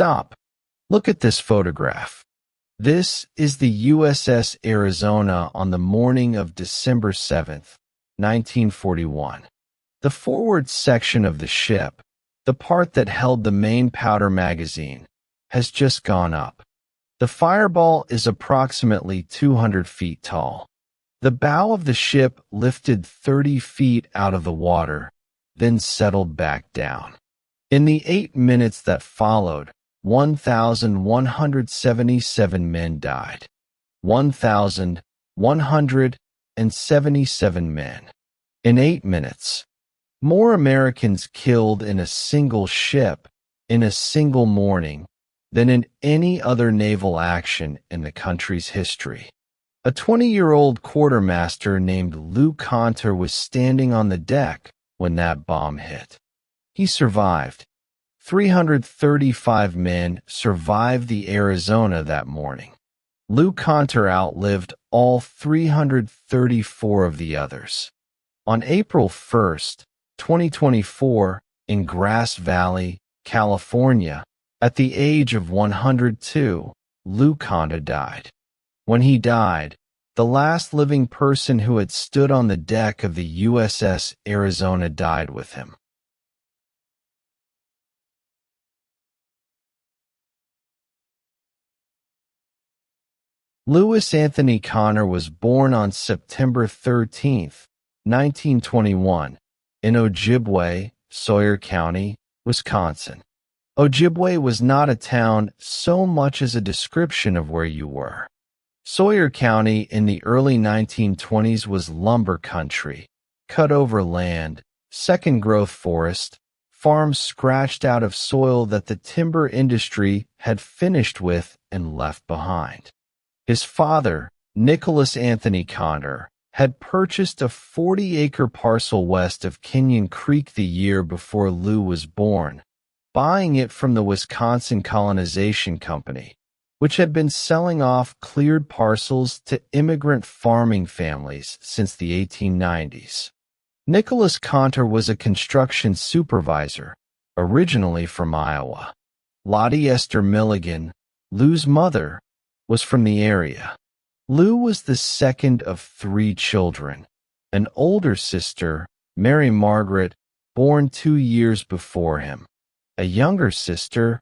Stop. Look at this photograph. This is the USS Arizona on the morning of December 7th, 1941. The forward section of the ship, the part that held the main powder magazine, has just gone up. The fireball is approximately 200 feet tall. The bow of the ship lifted 30 feet out of the water, then settled back down. In the 8 minutes that followed, 1,177 men died. 1,177 men. In 8 minutes. More Americans killed in a single ship, in a single morning, than in any other naval action in the country's history. A 20-year-old quartermaster named Lou Conter was standing on the deck when that bomb hit. He survived. 335 men survived the Arizona that morning. Lou Conter outlived all 334 of the others. On April 1, 2024, in Grass Valley, California, at the age of 102, Lou Conter died. When he died, the last living person who had stood on the deck of the USS Arizona died with him. Louis Anthony Conter was born on September 13, 1921, in Ojibwa, Sawyer County, Wisconsin. Ojibwa was not a town so much as a description of where you were. Sawyer County in the early 1920s was lumber country, cut-over land, second-growth forest, farms scratched out of soil that the timber industry had finished with and left behind. His father, Nicholas Anthony Conter, had purchased a 40-acre parcel west of Canyon Creek the year before Lou was born, buying it from the Wisconsin Colonization Company, which had been selling off cleared parcels to immigrant farming families since the 1890s. Nicholas Conter was a construction supervisor, originally from Iowa. Lottie Esther Milligan, Lou's mother, was from the area. Lou was the second of 3 children. An older sister, Mary Margaret, born 2 years before him. A younger sister,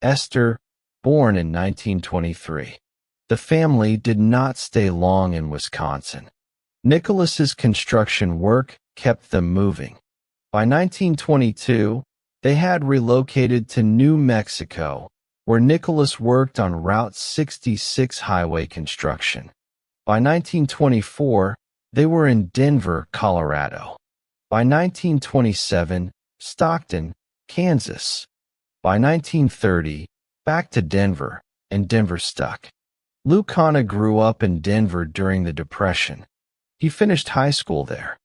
Esther, born in 1923. The family did not stay long in Wisconsin. Nicholas's construction work kept them moving. By 1922, they had relocated to New Mexico, where Nicholas worked on Route 66 highway construction. By 1924, they were in Denver, Colorado. By 1927, Stockton, Kansas. By 1930, back to Denver, and Denver stuck. Lou Conter grew up in Denver during the Depression. He finished high school there.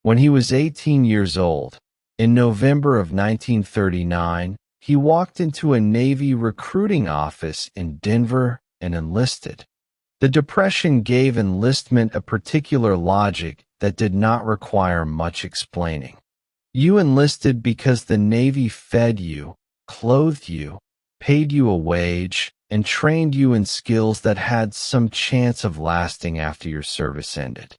When he was 18 years old, in November of 1939, he walked into a Navy recruiting office in Denver and enlisted. The Depression gave enlistment a particular logic that did not require much explaining. You enlisted because the Navy fed you, clothed you, paid you a wage, and trained you in skills that had some chance of lasting after your service ended.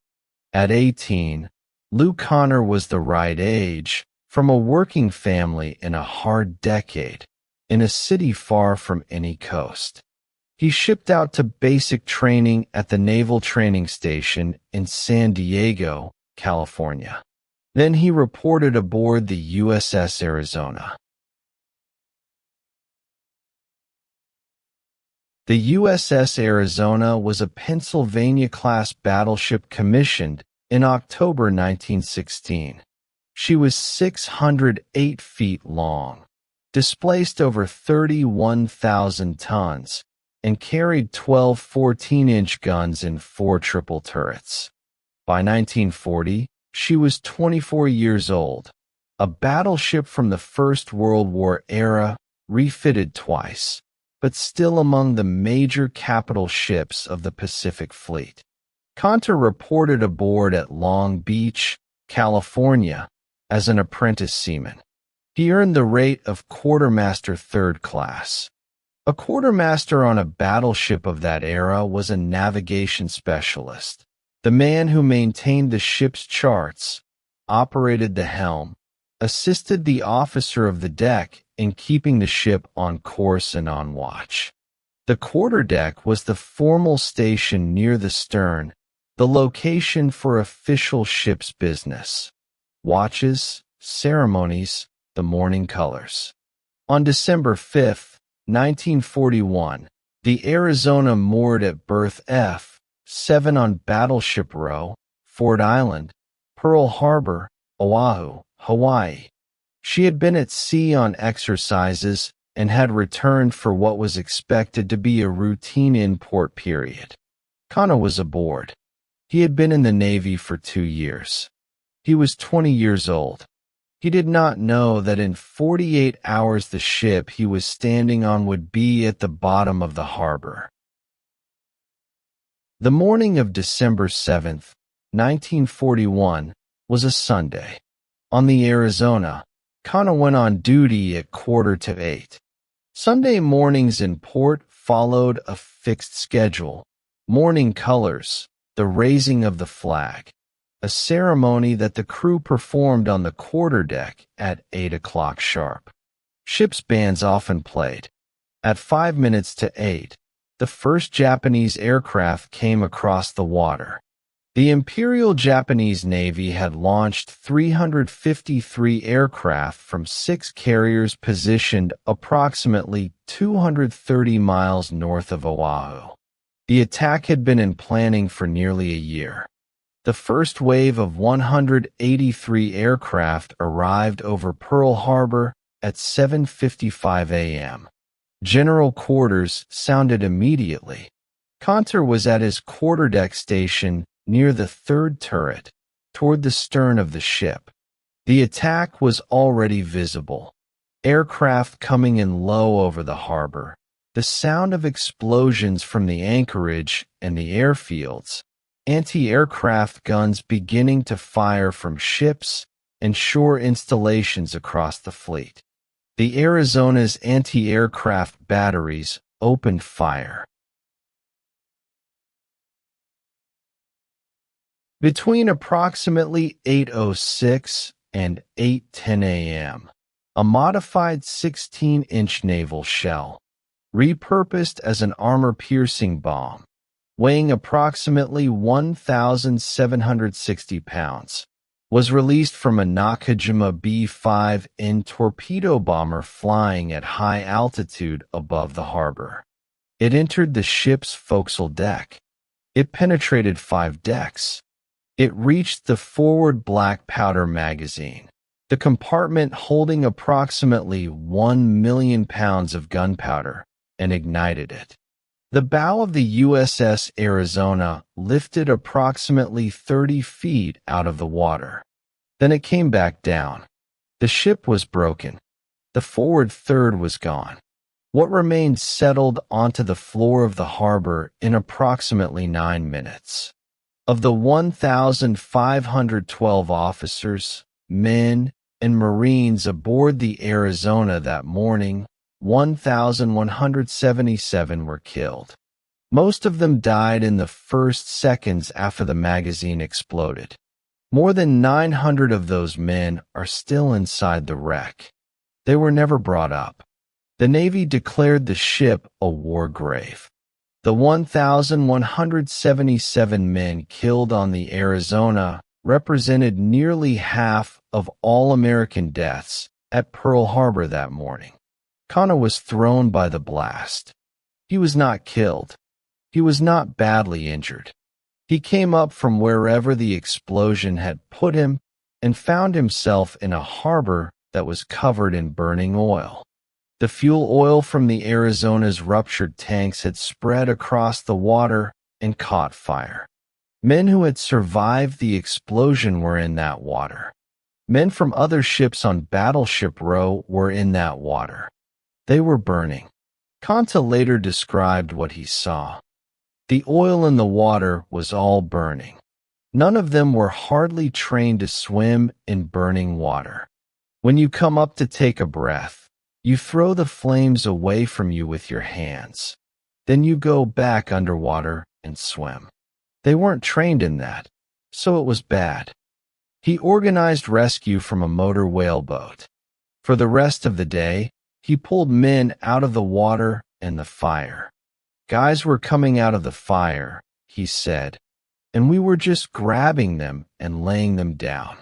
At 18, Lou Conter was the right age, from a working family in a hard decade, in a city far from any coast. He shipped out to basic training at the Naval Training Station in San Diego, California. Then he reported aboard the USS Arizona. The USS Arizona was a Pennsylvania-class battleship commissioned in October 1916. She was 608 feet long, displaced over 31,000 tons, and carried 12 14-inch guns in 4 triple turrets. By 1940, she was 24 years old, a battleship from the First World War era, refitted twice, but still among the major capital ships of the Pacific Fleet. Conter reported aboard at Long Beach, California, as an apprentice seaman. He earned the rate of quartermaster 3rd class. A quartermaster on a battleship of that era was a navigation specialist, the man who maintained the ship's charts, operated the helm, assisted the officer of the deck in keeping the ship on course and on watch. The quarterdeck was the formal station near the stern, the location for official ship's business. Watches, ceremonies, the morning colors. On December 5, 1941, the Arizona moored at berth F7 on Battleship Row, Ford Island, Pearl Harbor, Oahu, Hawaii. She had been at sea on exercises and had returned for what was expected to be a routine in-port period. Conter was aboard. He had been in the Navy for 2 years. He was 20 years old. He did not know that in 48 hours the ship he was standing on would be at the bottom of the harbor. The morning of December 7, 1941, was a Sunday. On the Arizona, Conter went on duty at 7:45. Sunday mornings in port followed a fixed schedule. Morning colors, the raising of the flag, a ceremony that the crew performed on the quarterdeck at 8 o'clock sharp. Ship's bands often played. At 5 minutes to 8, the first Japanese aircraft came across the water. The Imperial Japanese Navy had launched 353 aircraft from 6 carriers positioned approximately 230 miles north of Oahu. The attack had been in planning for nearly a year. The first wave of 183 aircraft arrived over Pearl Harbor at 7:55 a.m. General quarters sounded immediately. Conter was at his quarterdeck station near the third turret, toward the stern of the ship. The attack was already visible. Aircraft coming in low over the harbor, the sound of explosions from the anchorage and the airfields, anti-aircraft guns beginning to fire from ships and shore installations across the fleet. The Arizona's anti-aircraft batteries opened fire. Between approximately 8:06 and 8:10 a.m., a modified 16-inch naval shell, repurposed as an armor-piercing bomb, weighing approximately 1,760 pounds, was released from a Nakajima B-5N torpedo bomber flying at high altitude above the harbor. It entered the ship's forecastle deck. It penetrated 5 decks. It reached the forward black powder magazine, the compartment holding approximately 1 million pounds of gunpowder, and ignited it. The bow of the USS Arizona lifted approximately 30 feet out of the water. Then it came back down. The ship was broken. The forward third was gone. What remained settled onto the floor of the harbor in approximately 9 minutes. Of the 1,512 officers, men, and Marines aboard the Arizona that morning, 1,177 were killed. Most of them died in the first seconds after the magazine exploded. More than 900 of those men are still inside the wreck. They were never brought up. The Navy declared the ship a war grave. The 1,177 men killed on the Arizona represented nearly half of all American deaths at Pearl Harbor that morning. Conter was thrown by the blast. He was not killed. He was not badly injured. He came up from wherever the explosion had put him and found himself in a harbor that was covered in burning oil. The fuel oil from the Arizona's ruptured tanks had spread across the water and caught fire. Men who had survived the explosion were in that water. Men from other ships on Battleship Row were in that water. They were burning. Conter later described what he saw. The oil in the water was all burning. None of them were hardly trained to swim in burning water. When you come up to take a breath, You throw the flames away from you with your hands. Then you go back underwater and swim. They weren't trained in that, so it was bad. He organized rescue from a motor whaleboat. For the rest of the day, he pulled men out of the water and the fire. Guys were coming out of the fire, he said, and we were just grabbing them and laying them down.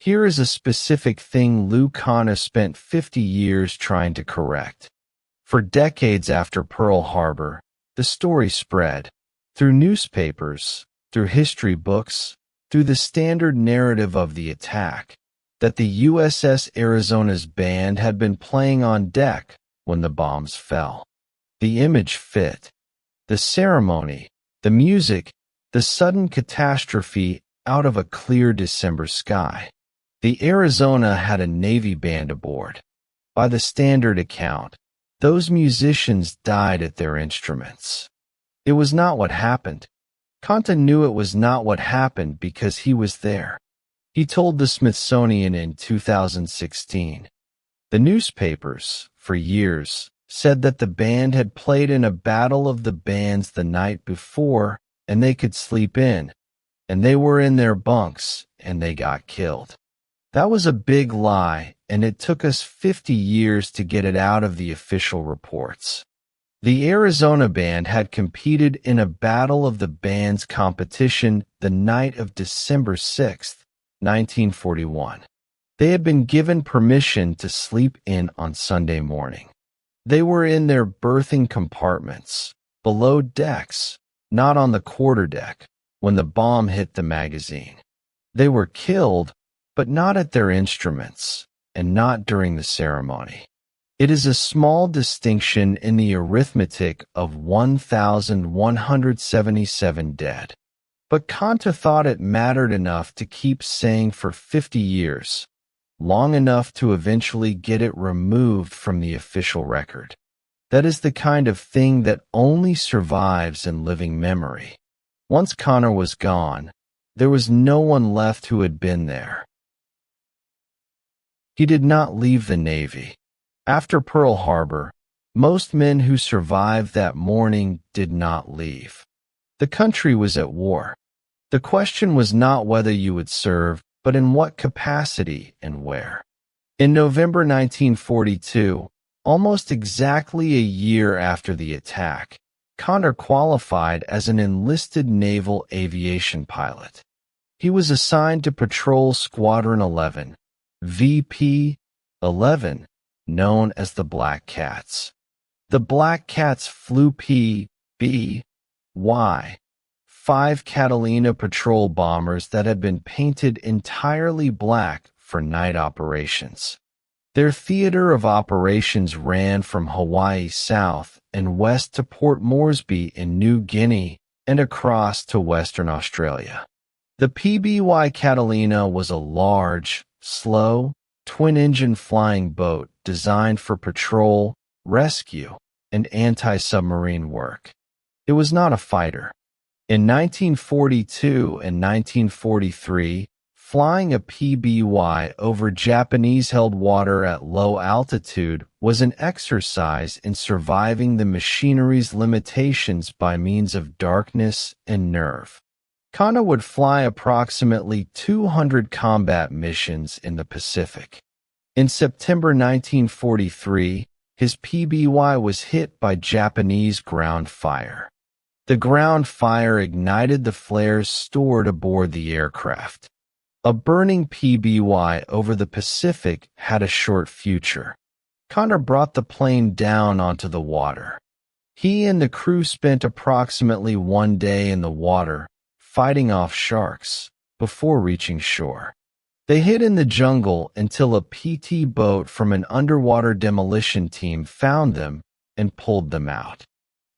Here is a specific thing Lou Conter spent 50 years trying to correct. For decades after Pearl Harbor, the story spread through newspapers, through history books, through the standard narrative of the attack, that the USS Arizona's band had been playing on deck when the bombs fell. The image fit. The ceremony, the music, the sudden catastrophe out of a clear December sky. The Arizona had a Navy band aboard. By the standard account, those musicians died at their instruments. It was not what happened. Conter knew it was not what happened because he was there. He told the Smithsonian in 2016. The newspapers, for years, said that the band had played in a battle of the bands the night before and they could sleep in, and they were in their bunks and they got killed. That was a big lie, and it took us 50 years to get it out of the official reports. The Arizona band had competed in a Battle of the Bands competition the night of December 6, 1941. They had been given permission to sleep in on Sunday morning. They were in their berthing compartments, below decks, not on the quarterdeck, when the bomb hit the magazine. They were killed, but not at their instruments, and not during the ceremony. It is a small distinction in the arithmetic of 1,177 dead. But Conter thought it mattered enough to keep saying for 50 years, long enough to eventually get it removed from the official record. That is the kind of thing that only survives in living memory. Once Conter was gone, there was no one left who had been there. He did not leave the Navy. After Pearl Harbor, most men who survived that morning did not leave. The country was at war. The question was not whether you would serve, but in what capacity and where. In November 1942, almost exactly a year after the attack, Conter qualified as an enlisted naval aviation pilot. He was assigned to patrol Squadron 11, VP 11, known as the Black Cats. The Black Cats flew PBY 5 Catalina patrol bombers that had been painted entirely black for night operations. Their theater of operations ran from Hawaii south and west to Port Moresby in New Guinea and across to Western Australia. The PBY Catalina was a large, slow, twin-engine flying boat designed for patrol, rescue, and anti-submarine work. It was not a fighter. In 1942 and 1943, flying a PBY over Japanese-held water at low altitude was an exercise in surviving the machinery's limitations by means of darkness and nerve. Conter would fly approximately 200 combat missions in the Pacific. In September 1943, his PBY was hit by Japanese ground fire. The ground fire ignited the flares stored aboard the aircraft. A burning PBY over the Pacific had a short future. Conter brought the plane down onto the water. He and the crew spent approximately 1 day in the water, fighting off sharks, before reaching shore. They hid in the jungle until a PT boat from an underwater demolition team found them and pulled them out.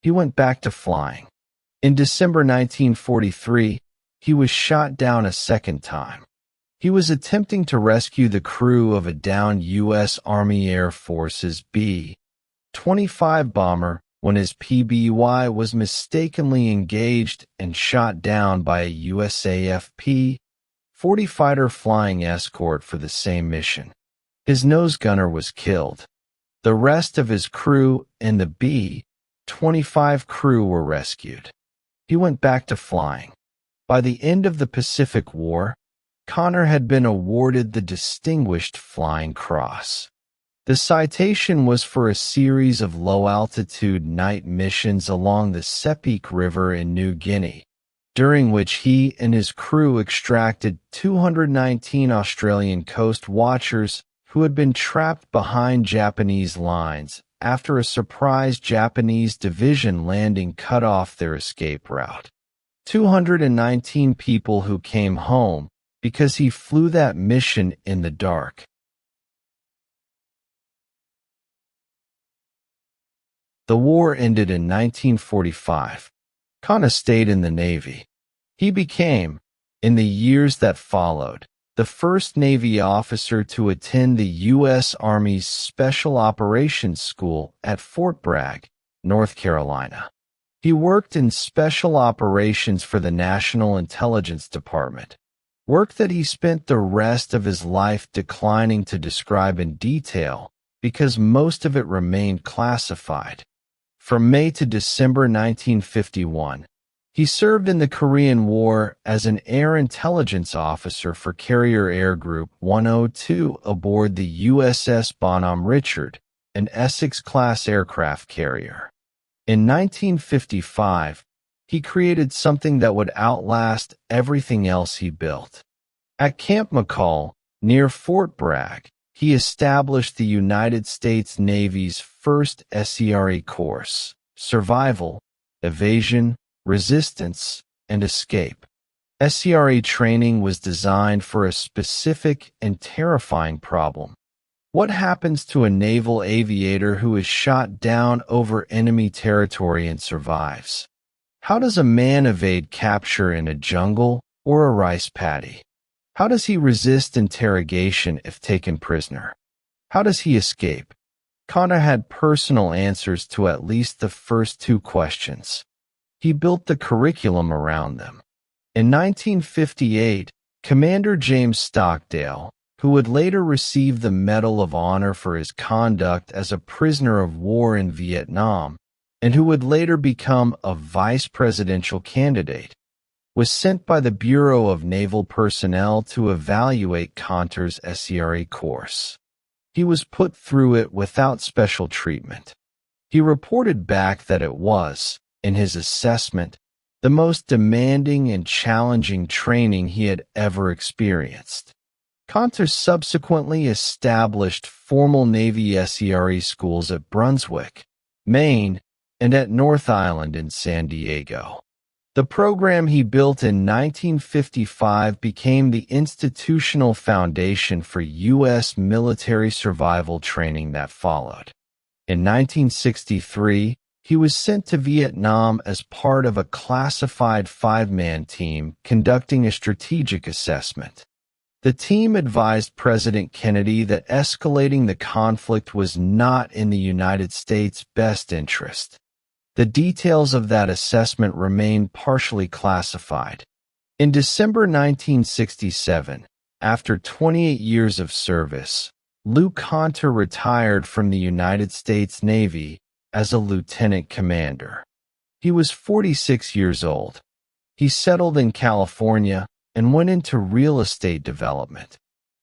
He went back to flying. In December 1943, he was shot down a second time. He was attempting to rescue the crew of a downed U.S. Army Air Force's B-25 bomber when his PBY was mistakenly engaged and shot down by a USAF P-40 fighter flying escort for the same mission. His nose gunner was killed. The rest of his crew and the B-25 crew were rescued. He went back to flying. By the end of the Pacific War, Conter had been awarded the Distinguished Flying Cross. The citation was for a series of low-altitude night missions along the Sepik River in New Guinea, during which he and his crew extracted 219 Australian coast watchers who had been trapped behind Japanese lines after a surprise Japanese division landing cut off their escape route. 219 people who came home because he flew that mission in the dark. The war ended in 1945. Conter stayed in the Navy. He became, in the years that followed, the first Navy officer to attend the U.S. Army's Special Operations School at Fort Bragg, North Carolina. He worked in special operations for the National Intelligence Department, work that he spent the rest of his life declining to describe in detail because most of it remained classified. From May to December 1951, he served in the Korean War as an air intelligence officer for Carrier Air Group 102 aboard the USS Bonhomme Richard, an Essex-class aircraft carrier. In 1955, he created something that would outlast everything else he built. At Camp McCall, near Fort Bragg, he established the United States Navy's first SERE course: Survival, Evasion, Resistance, and Escape. SERE training was designed for a specific and terrifying problem. What happens to a naval aviator who is shot down over enemy territory and survives? How does a man evade capture in a jungle or a rice paddy? How does he resist interrogation if taken prisoner? How does he escape? Conter had personal answers to at least the first two questions. He built the curriculum around them. In 1958, Commander James Stockdale, who would later receive the Medal of Honor for his conduct as a prisoner of war in Vietnam, and who would later become a vice presidential candidate, was sent by the Bureau of Naval Personnel to evaluate Conter's SERE course. He was put through it without special treatment. He reported back that it was, in his assessment, the most demanding and challenging training he had ever experienced. Conter subsequently established formal Navy SERE schools at Brunswick, Maine, and at North Island in San Diego. The program he built in 1955 became the institutional foundation for U.S. military survival training that followed. In 1963, he was sent to Vietnam as part of a classified five-man team conducting a strategic assessment. The team advised President Kennedy that escalating the conflict was not in the United States' best interest. The details of that assessment remained partially classified. In December 1967, after 28 years of service, Lou Conter retired from the United States Navy as a lieutenant commander. He was 46 years old. He settled in California and went into real estate development.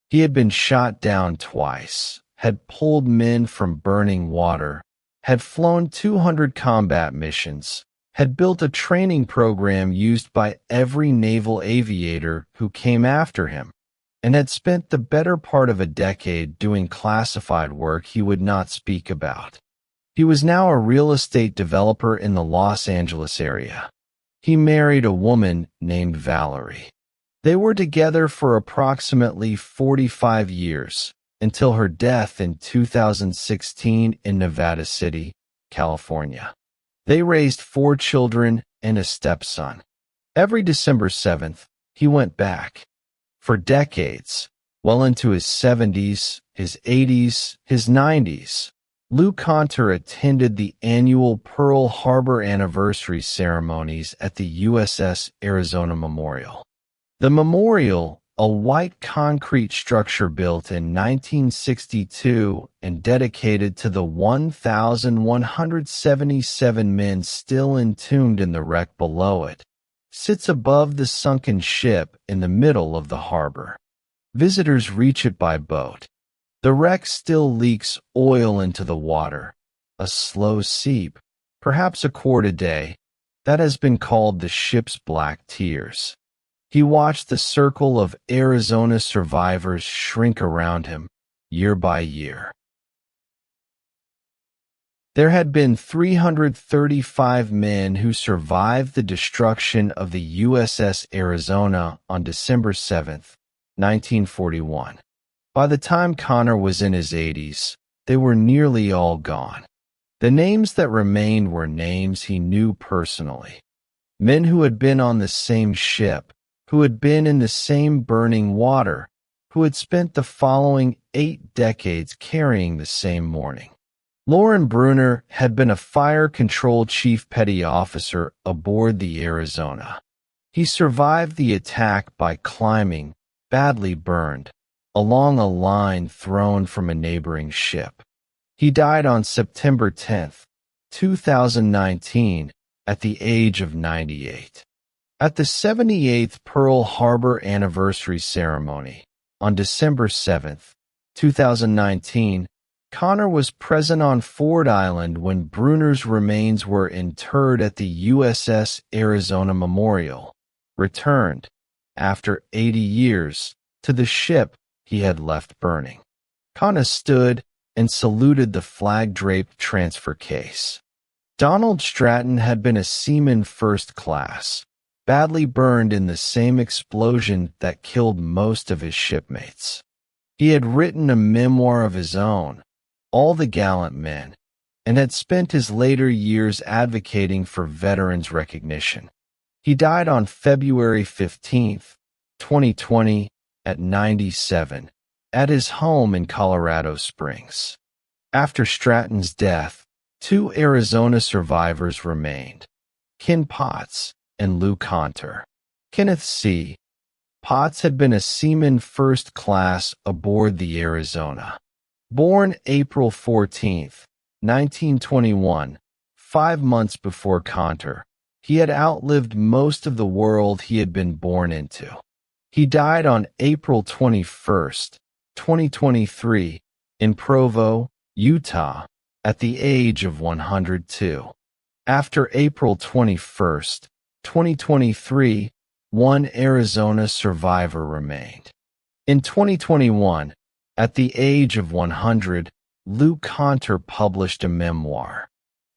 He had been shot down twice, had pulled men from burning water, had flown 200 combat missions, had built a training program used by every naval aviator who came after him, and had spent the better part of a decade doing classified work he would not speak about. He was now a real estate developer in the Los Angeles area. He married a woman named Valerie. They were together for approximately 45 years, until her death in 2016 in Nevada City, California. They raised 4 children and a stepson. Every December 7th, he went back. For decades, well into his 70s, his 80s, his 90s, Lou Conter attended the annual Pearl Harbor anniversary ceremonies at the USS Arizona Memorial. The memorial, a white concrete structure built in 1962 and dedicated to the 1,177 men still entombed in the wreck below it, sits above the sunken ship in the middle of the harbor. Visitors reach it by boat. The wreck still leaks oil into the water, a slow seep, perhaps a quart a day, that has been called the ship's black tears. He watched the circle of Arizona survivors shrink around him, year by year. There had been 335 men who survived the destruction of the USS Arizona on December 7, 1941. By the time Conter was in his 80s, they were nearly all gone. The names that remained were names he knew personally. Men who had been on the same ship, who had been in the same burning water, who had spent the following 8 decades carrying the same mourning. Lauren Bruner had been a fire control chief petty officer aboard the Arizona. He survived the attack by climbing, badly burned, along a line thrown from a neighboring ship. He died on September 10, 2019, at the age of 98. At the 78th Pearl Harbor anniversary ceremony, on December 7, 2019, Conter was present on Ford Island when Bruner's remains were interred at the USS Arizona Memorial, returned, after 80 years, to the ship he had left burning. Conter stood and saluted the flag-draped transfer case. Donald Stratton had been a seaman first class, badly burned in the same explosion that killed most of his shipmates. He had written a memoir of his own, All the Gallant Men, and had spent his later years advocating for veterans' recognition. He died on February 15, 2020, at 97, at his home in Colorado Springs. After Stratton's death, 2 Arizona survivors remained, Ken Potts and Lou Conter. Kenneth C. Potts had been a seaman first class aboard the Arizona. Born April 14, 1921, 5 months before Conter, he had outlived most of the world he had been born into. He died on April 21, 2023, in Provo, Utah, at the age of 102. After April 21, 2023, 1 Arizona survivor remained. In 2021, at the age of 100, Lou Conter published a memoir.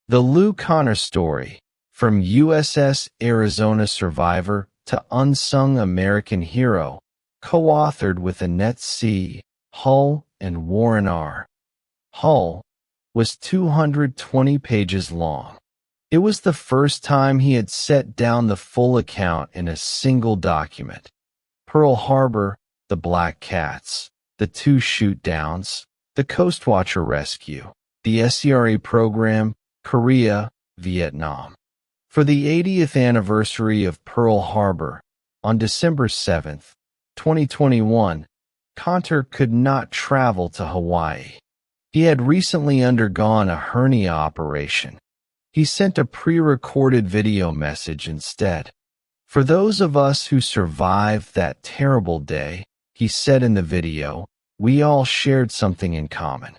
The Lou Conter Story, From USS Arizona Survivor to Unsung American Hero, co-authored with Annette C. Hull and Warren R. Hull, was 220 pages long. It was the first time he had set down the full account in a single document. Pearl Harbor, the Black Cats, the 2 shoot-downs, the Coastwatcher rescue, the SERE program, Korea, Vietnam. For the 80th anniversary of Pearl Harbor, on December 7, 2021, Conter could not travel to Hawaii. He had recently undergone a hernia operation. He sent a pre-recorded video message instead. For those of us who survived that terrible day, he said in the video, we all shared something in common.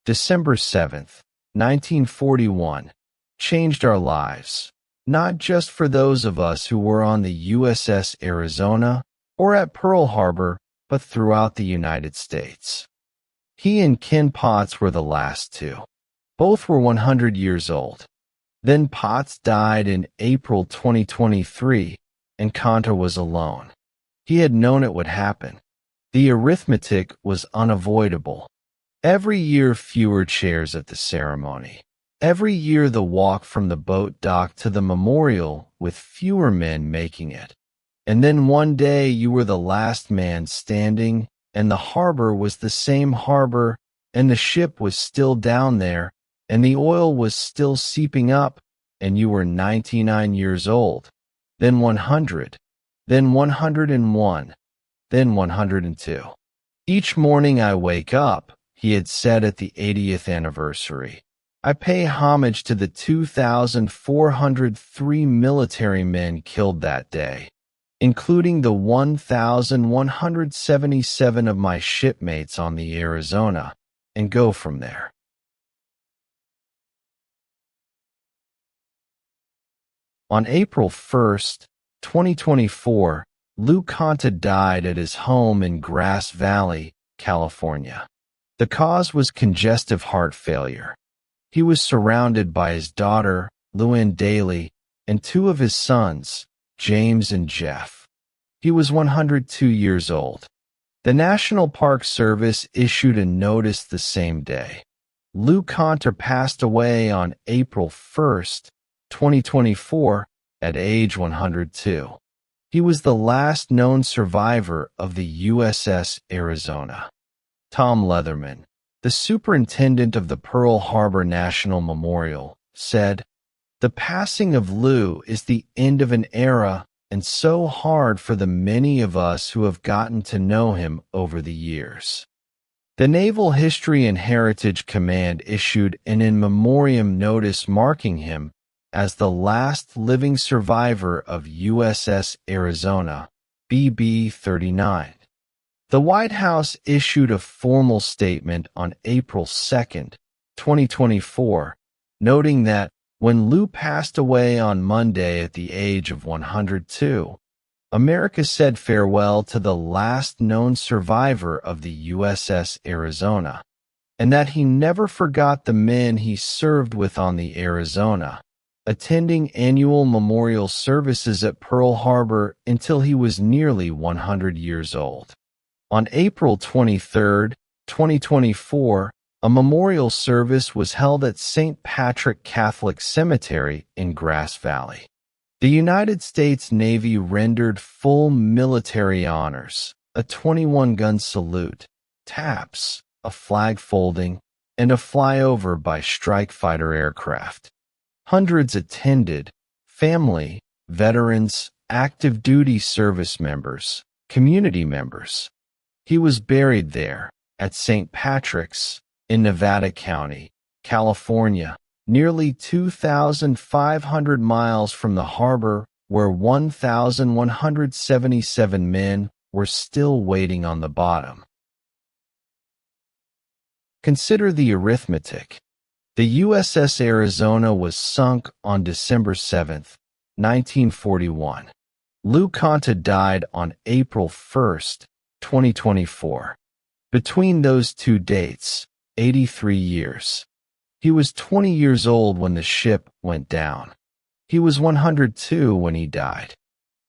December 7, 1941, changed our lives, not just for those of us who were on the USS Arizona or at Pearl Harbor, but throughout the United States. He and Ken Potts were the last 2. Both were 100 years old. Then Potts died in April 2023, and Conter was alone. He had known it would happen. The arithmetic was unavoidable. Every year fewer chairs at the ceremony. Every year the walk from the boat dock to the memorial with fewer men making it. And then one day you were the last man standing, and the harbor was the same harbor, and the ship was still down there, and the oil was still seeping up, and you were 99 years old, then 100, then 101, then 102. Each morning I wake up, he had said at the 80th anniversary, I pay homage to the 2,403 military men killed that day, including the 1,177 of my shipmates on the Arizona, and go from there. On April 1, 2024, Lou Conter died at his home in Grass Valley, California. The cause was congestive heart failure. He was surrounded by his daughter, Luann Daly, and two of his sons, James and Jeff. He was 102 years old. The National Park Service issued a notice the same day. Lou Conter passed away on April 1, 2024, at age 102. He was the last known survivor of the USS Arizona. Tom Leatherman, the superintendent of the Pearl Harbor National Memorial, said, "The passing of Lou is the end of an era and so hard for the many of us who have gotten to know him over the years." The Naval History and Heritage Command issued an in memoriam notice marking him as the last living survivor of USS Arizona, BB-39. The White House issued a formal statement on April 2, 2024, noting that when Lou passed away on Monday at the age of 102, America said farewell to the last known survivor of the USS Arizona, and that he never forgot the men he served with on the Arizona, attending annual memorial services at Pearl Harbor until he was nearly 100 years old. On April 23, 2024, a memorial service was held at St. Patrick Catholic Cemetery in Grass Valley. The United States Navy rendered full military honors, a 21-gun salute, taps, a flag folding, and a flyover by strike fighter aircraft. Hundreds attended, family, veterans, active duty service members, community members. He was buried there, at St. Patrick's, in Nevada County, California, nearly 2,500 miles from the harbor where 1,177 men were still waiting on the bottom. Consider the arithmetic. The USS Arizona was sunk on December 7, 1941. Lou Conter died on April 1, 2024. Between those two dates, 83 years. He was 20 years old when the ship went down. He was 102 when he died.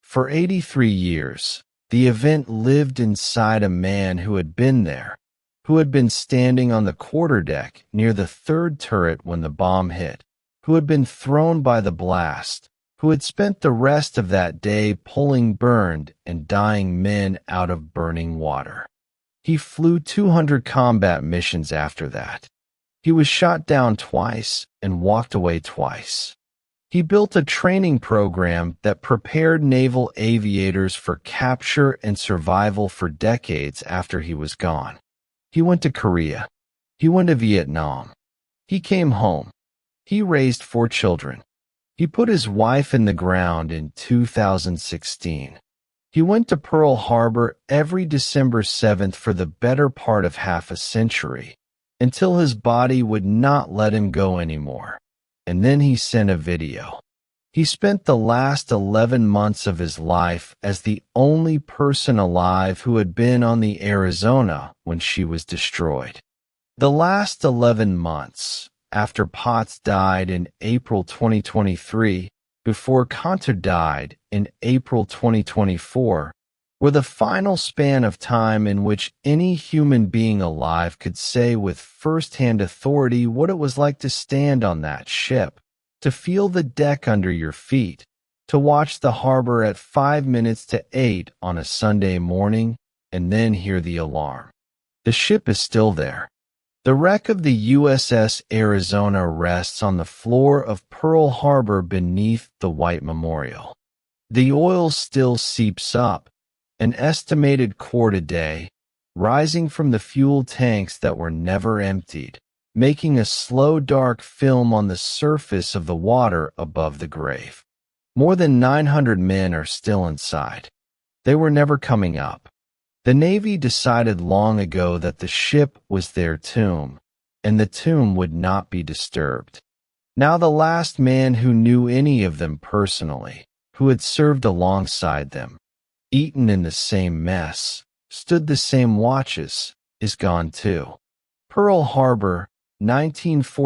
For 83 years, the event lived inside a man who had been there, who had been standing on the quarterdeck near the third turret when the bomb hit, who had been thrown by the blast, who had spent the rest of that day pulling burned and dying men out of burning water. He flew 200 combat missions after that. He was shot down twice and walked away twice. He built a training program that prepared naval aviators for capture and survival for decades after he was gone. He went to Korea. He went to Vietnam. He came home. He raised 4 children. He put his wife in the ground in 2016. He went to Pearl Harbor every December 7th for the better part of half a century, until his body would not let him go anymore. And then he sent a video. He spent the last 11 months of his life as the only person alive who had been on the Arizona when she was destroyed. The last 11 months, after Potts died in April 2023, before Conter died in April 2024, were the final span of time in which any human being alive could say with first-hand authority what it was like to stand on that ship, to feel the deck under your feet, to watch the harbor at 5 minutes to 8 on a Sunday morning, and then hear the alarm. The ship is still there. The wreck of the USS Arizona rests on the floor of Pearl Harbor beneath the White Memorial. The oil still seeps up, an estimated quart a day, rising from the fuel tanks that were never emptied, making a slow dark film on the surface of the water above the grave. More than 900 men are still inside. They were never coming up. The Navy decided long ago that the ship was their tomb, and the tomb would not be disturbed. Now the last man who knew any of them personally, who had served alongside them, eaten in the same mess, stood the same watches, is gone too. Pearl Harbor, 1940.